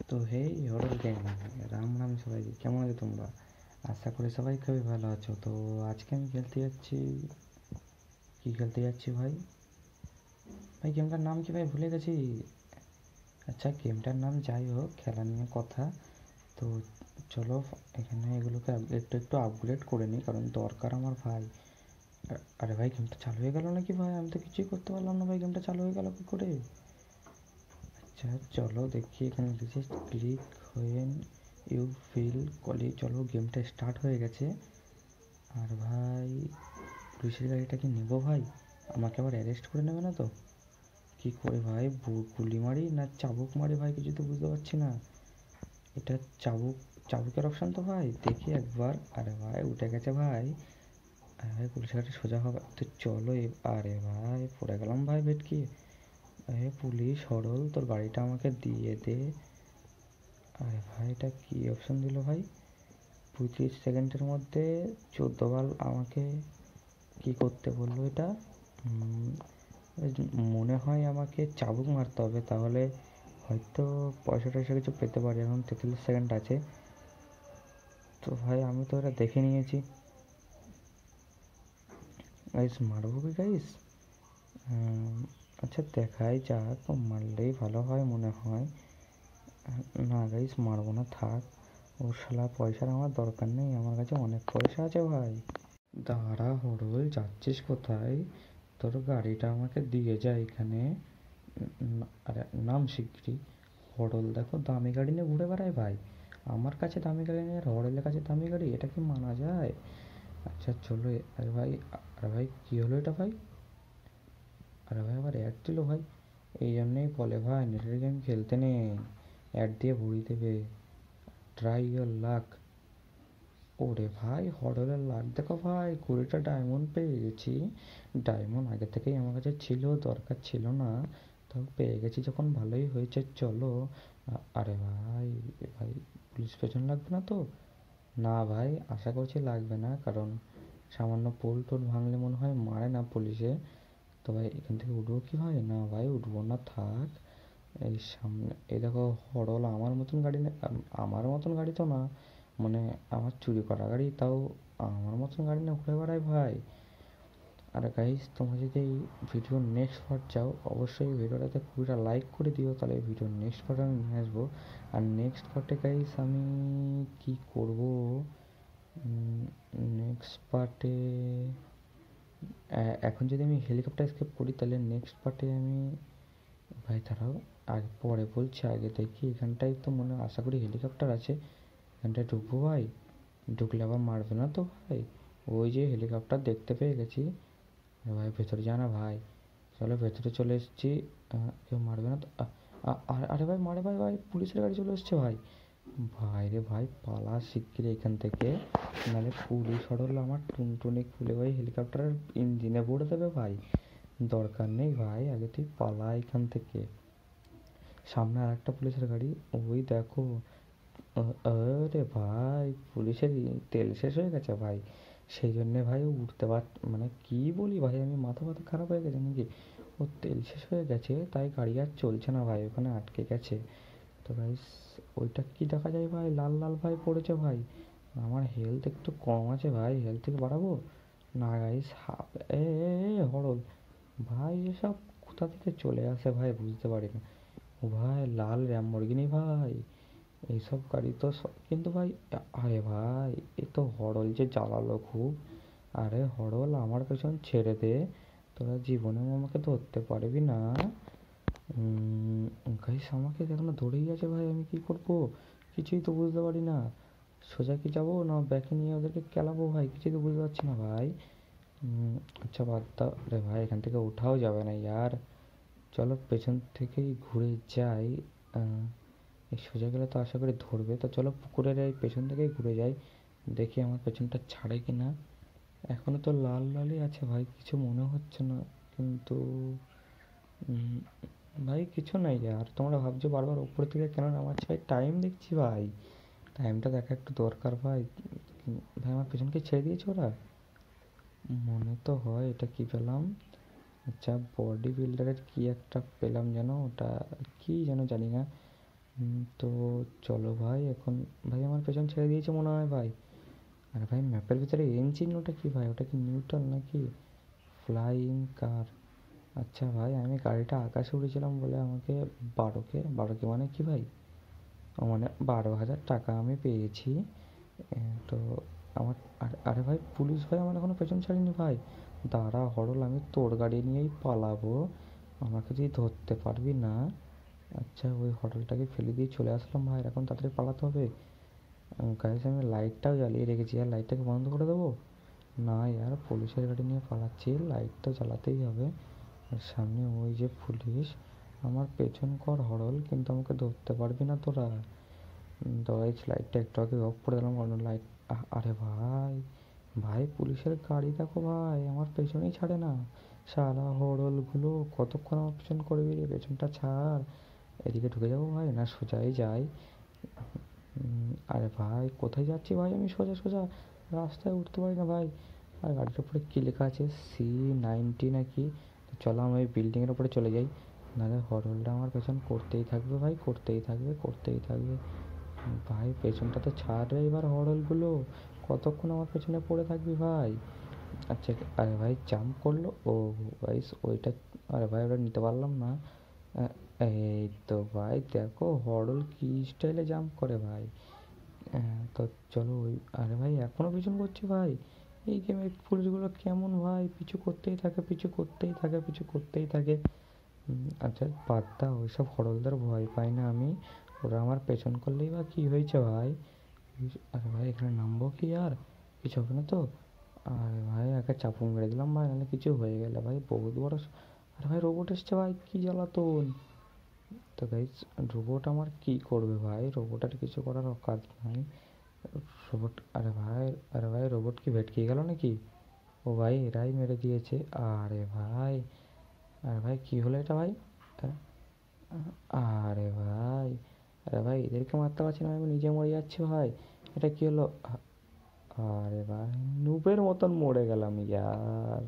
তো হেই horror gang, Ram Ram সবাইকে, কেমন আছো তোমরা? আশা করি সবাই খুবই ভালো আছো। তো আজকে আমি খেলতে যাচ্ছি, কি খেলতে যাচ্ছি ভাই? ভাই গেমটার নাম কি ভাই, ভুলে গেছি। আচ্ছা গেমটার নাম যাই হোক, খেলা নিয়ে কথা। তো চলো এখানে এগুলোকে একটু একটু আপগ্রেড করে নিই, কারণ দরকার আমার ভাই। আরে ভাই গেমটা চালু হয়ে গেল নাকি ভাই? আমি তো কিছুই করতে পারলাম না ভাই, গেমটা চালু হয়ে গেল কী করে? আচ্ছা চলো দেখি, এখানে লিখেছে ক্লিক হোয়েন ইউ ফিল কলি। চলো গেমটা স্টার্ট হয়ে গেছে। আর ভাই পুলিশের গাড়িটা কি নেবো ভাই? আমাকে আবার অ্যারেস্ট করে নেবে না তো? কি করে ভাই, গুলি মারি না চাবুক মারি ভাই, কিছু তো বুঝতে পারছি না। এটা চাবুক, চাবুকের অপশান তো ভাই, দেখি একবার। আরে ভাই উঠে গেছে ভাই। আরে ভাই পুলিশের গাড়ি সোজা হবে তো, চলো আরে ভাই পড়ে গেলাম ভাই ভেটকি। আরে পুলিশ সরল, তোর গাড়িটা আমাকে দিয়ে দে। আরে ভাই এটা কী অপশান দিল ভাই? 25 সেকেন্ডের মধ্যে 14 বার আমাকে কি করতে বললো এটা? মনে হয় আমাকে চাবুক মারতে হবে, তাহলে হয়তো পয়সা টয়সা কিছু পেতে পারি। এখন 43 সেকেন্ড আছে। তো ভাই আমি তো এটা দেখে নিয়েছি। গাইস মারবো কি গাইস? আচ্ছা দেখাই যাক, মারলেই ভালো হয় মনে হয়। না গাইস মারবো না, থাক। ওর শালা পয়সার আমার দরকার নেই, আমার কাছে অনেক পয়সা আছে ভাই। দাঁড়া হরল, যাচ্ছিস কোথায়? তোর গাড়িটা আমাকে দিয়ে যায় এখানে। আরে নাম শিগগিরই। হরল দেখো দামি গাড়ি নিয়ে ঘুরে বেড়ায় ভাই। আমার কাছে দামি গাড়ি নেই আর হরলের কাছে দামি গাড়ি, এটা কি মানা যায়? আচ্ছা চলো। আরে ভাই, আরে ভাই কী হলো এটা ভাই? আরে ভাই আবার অ্যাড দিল ভাই। এই জন্যেই বলে ভাই নেটের গেম খেলতে নেই, অ্যাড দিয়ে ভরিয়ে দেবে। Try your lakh. ওরে ভাই হররের লাক দেখো ভাই, 20টা ডায়মন্ড পেয়ে গেছি। ডায়মন্ড আগে থেকেই আমার কাছে ছিল, দরকার ছিল না, তো পেয়ে গেছি যখন ভালোই হয়েছে। চলো। আরে ভাই, ভাই পুলিশ পেছন লাগবে না তো? না ভাই আশা করছি লাগবে না, কারণ সামান্য পোল টোল ভাঙলে মনে হয় মারে না পুলিশে। তো ভাই এখান থেকে উঠবো কি ভাই? না ভাই উঠবো না, থাক। এই সামনে এই দেখো হরল আমার মতন গাড়ি আমার মতন গাড়ি তো না, মানে আমার চুরি করা গাড়ি, তাও আমার মতন গাড়ি না ঘুরে বেড়ায় ভাই। আর গাইস তোমরা যদি এই ভিডিওর নেক্সট পার্ট চাও, অবশ্যই ভিডিওটাতে পুরোটা লাইক করে দিও, তাহলে ভিডিওর নেক্সট পার্ট আমি নিয়ে আসবো। আর নেক্সট পার্টে গাইস আমি কি করব? নেক্সট পার্টে এখন যদি আমি হেলিকপ্টার স্কেপ করি, তাহলে নেক্সট পার্টে আমি, ভাই দাঁড়াও, আগে পরে বলছি, আগে দেখি এখানটায় তো মনে আশা করি হেলিকপ্টার আছে। এখানটায় ঢুকবো ভাই? ঢুকলে আবার মারবে না তো ভাই? ওই যে হেলিকপ্টার দেখতে পেয়ে গেছি। ভাই ভেতরে যা না ভাই। চলো ভেতরে চলে এসেছি। কেউ মারবে না তো? আরে ভাই মারে ভাই, ভাই পুলিশের গাড়ি চলে এসছে ভাই। ভাই রে ভাই পালা শিগগিরি এখান থেকে, নাহলে পুলিশ হটলে আমার টুনটুনি খুলে ভাই হেলিকপ্টারের ইঞ্জিনে ভরে দেবে ভাই। দরকার নেই ভাই, আগে তুই পালা এখান থেকে। সামনে আর একটা পুলিশের গাড়ি, ওই দেখো। আরে ভাই পুলিশের তেল শেষ হয়ে গেছে ভাই, সেই জন্যে ভাই ও উঠতে মানে কি বলি ভাই, আমি মাথা ব্যথা খারাপ হয়ে গেছে নাকি? ওর তেল শেষ হয়ে গেছে তাই গাড়ি আর চলছে না ভাই, ওখানে আটকে গেছে। তো ভাই ওইটা কি দেখা যায় ভাই, লাল লাল ভাই পড়েছে ভাই। আমার হেলথ একটু কম আছে ভাই, হেলথ থেকে বাড়াবো না গাইস। এ এ এ, হরল ভাই এসব কোথা থেকে চলে আসে ভাই বুঝতে পারি না। ও ভাই লাল ল্যাম্বরগিনি ভাই, এইসব গাড়ি তো কিন্তু ভাই। আরে ভাই এ তো হরল যে জ্বালালো খুব। আরে হরল আমার পেছন ছেড়ে দে, তোরা জীবনেও আমাকে ধরতে পারবি না। গাইস আমাকে এখনো ধরেই আছে ভাই, আমি কি করব কিছুই তো বুঝতে পারি না। সোজা কি যাবো না ব্যাকে নিয়ে ওদেরকে কেলাবো ভাই, কিছুই তো বুঝতে পারছি না ভাই। আচ্ছা বাদ দাও রে ভাই, এখান থেকে ওঠাও যাবে না ইয়ার। চলো পেছন থেকেই ঘুরে যাই। এই সোজা গেলে তো আশা করি ধরবে, তো চলো পুকুরের এই পেছন থেকেই ঘুরে যাই, দেখি আমার পেছনটা ছাড়ে কি না। এখনো তো লাল লালই আছে ভাই, কিছু মনে হচ্ছে না কিন্তু। ভাই কিছু নাই আর, তোমরা ভাবছো বারবার উপর থেকে কেন নামাচ্ছি ভাই, টাইম দেখছি ভাই, টাইমটা দেখা একটু দরকার ভাই। ভাই আমার পেছনকে ছেড়ে দিয়েছে ওরা, মনে তো হয়। এটা কি পেলাম? আচ্ছা বডি বিল্ডারের কি একটা পেলাম যেন, ওটা কি যেন জানি না। তো চলো ভাই, এখন ভাই আমার পেছন ছেড়ে দিয়েছে মনে হয় ভাই। আরে ভাই ম্যাপের ভিতরে এন চিহ্নটা কি ভাই? ওটা কি নিউট্রাল নাকি ফ্লাইং কার? আচ্ছা ভাই, আমি গাড়িটা আকাশে উড়েছিলাম বলে আমাকে 12K মানে কি ভাই? ও মানে 12,000 টাকা আমি পেয়েছি। তো আমার আরে ভাই পুলিশ ভাই আমার এখনো পেছন ছাড়েনি ভাই। দাঁড়া হরল, আমি তোর গাড়ি নিয়েই পালাবো, আমাকে তুই ধরতে পারবি না। আচ্ছা ওই হোটেলটাকে ফেলে দিয়ে চলে আসলাম ভাই, এখন তাড়াতাড়ি পালাতে হবে। গাইস আমি লাইটটাও জ্বালিয়ে রেখেছি, আর লাইটটাকে বন্ধ করে দেবো? না ইয়ার, পুলিশের গাড়ি নিয়ে পালাচ্ছি, লাইট তো জ্বালাতেই হবে। আর সামনে ওই যে পুলিশ, আমার পেছন কর হরল, কিন্তু আমাকে ধরতে পারবি না তোরা। তো গাইস লাইটটা একটু আগে অফ করে দিলাম, কারণ লাইট, আরে ভাই, ভাই পুলিশের গাড়ি দেখো ভাই, আমার পেছনেই ছাড়ে না। শালা হরলগুলো কতক্ষণ আমার পেছন করবি রে, পেছনটা ছাড়। এদিকে ঢুকে যাবো ভাই না সোজাই যাই? আরে ভাই কোথায় যাচ্ছি ভাই, আমি সোজা সোজা রাস্তায় উঠতে পারি না ভাই। আর গাড়ির উপরে কী লেখা আছে, C90 নাকি? তো চলো আমি ওই বিল্ডিংয়ের উপরে চলে যাই, নাহলে হরহলটা আমার পেছন করতেই থাকবে ভাই, করতেই থাকবে করতেই থাকবে। ভাই পেছনটা তো ছাড় রে এবার হরহলগুলো, কতক্ষণ আমার পেছনে পড়ে থাকবি ভাই? আচ্ছা, আরে ভাই জাম্প করলো ও গাইস ওইটা, আরে ভাই ওটা নিতে পারলাম না। এই তো ভাই দেখো হরল কি স্টাইলে জাম্প করে ভাই। তো চলো ওই, আরে ভাই এখনো পিছন করছে ভাই। এই গেমের পুলিশগুলো কেমন ভাই, পিছু করতেই থাকে, পিছু করতেই থাকে, পিছু করতেই থাকে। আচ্ছা বাদ দাও, ওইসব হরলদের ভয় পাই না আমি, ওরা আমার পেছন করলেই বা কী হয়েছে ভাই? আরে ভাই এখানে নামবো কি আর, কিছু হবে না তো? আরে ভাই একে চাপু মেরে দিলাম ভাই, নাহলে কিছু হয়ে গেলে ভাই বহুত বড় আরে ভাই রোবট এসছে ভাই, কি জ্বালাতন। তো গাইস রোবট আমার কি করবে ভাই, রোবটের কিছু করার অকাজ নাই। রোবট, আরে ভাই রোবট কি ভেটকে গেল নাকি? ও ভাই এরাই মেরে দিয়েছে। আরে ভাই, আরে ভাই কি হলো এটা ভাই? আরে ভাই, আরে ভাই এদেরকে মারতে পারছি না, আমি নিজে মরে যাচ্ছি ভাই। এটা কি হলো? আরে ভাই নুবের মতন মরে গেলাম ইয়ার।